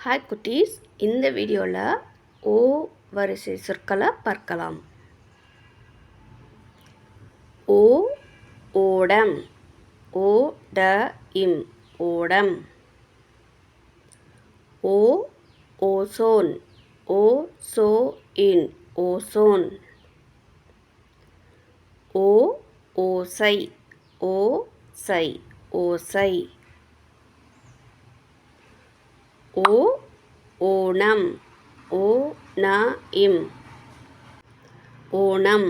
Hi குட்டீஸ், இந்த வீடியோவில் ஓ வரிசை சொற்களை பார்க்கலாம். ஓ ஓடம், ஓ ட இம் ஓடம். ஓ ozone, O so in ozone. ஓ ஓசை, ஓ சை ஓசை. ஓ ஓணம், ஓ ந இம் ஓணம்.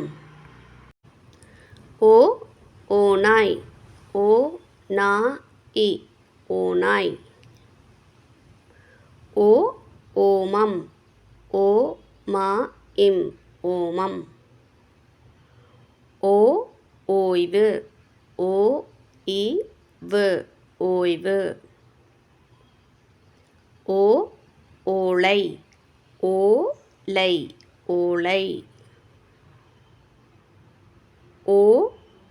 ஓ ஓநாய், ஓ நா இ ஓநாய். ஓ ஓமம், ஓ ம இம் ஓமம். ஓ ஓய்வு, ஓ இ வு ஓய்வு. ஓ ஓலை, ஓ லை ஓலை. ஓ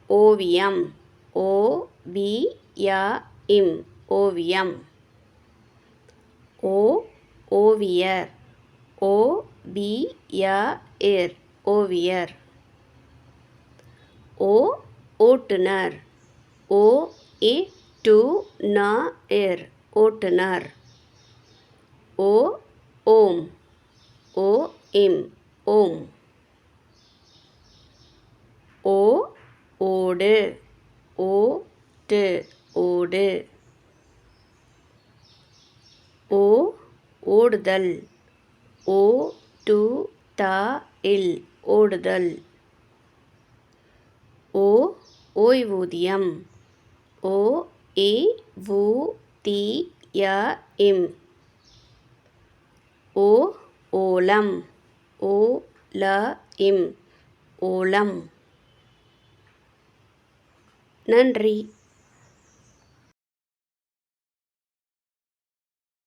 ஓவியம், ஓ வி ய இம் ஓவியம். ஓ ஓவியர், ஓ வி ய இர் ஓவியர். ஓ ஓட்டுநர், ஓ இ டு ந இர் ஓட்டுநர். ஓ ஓம், ஓ இம் ஓம். ஓ ஓடு, ஓ டு ஓடு. ஓ ஓடுதல், ஓ டு த இல் ஓடுதல். ஓ ஓய்வூதியம், ஓ இ வு தி ய இம். ஓ ஓலம், ஓ ல இம் ஓலம். நன்றி.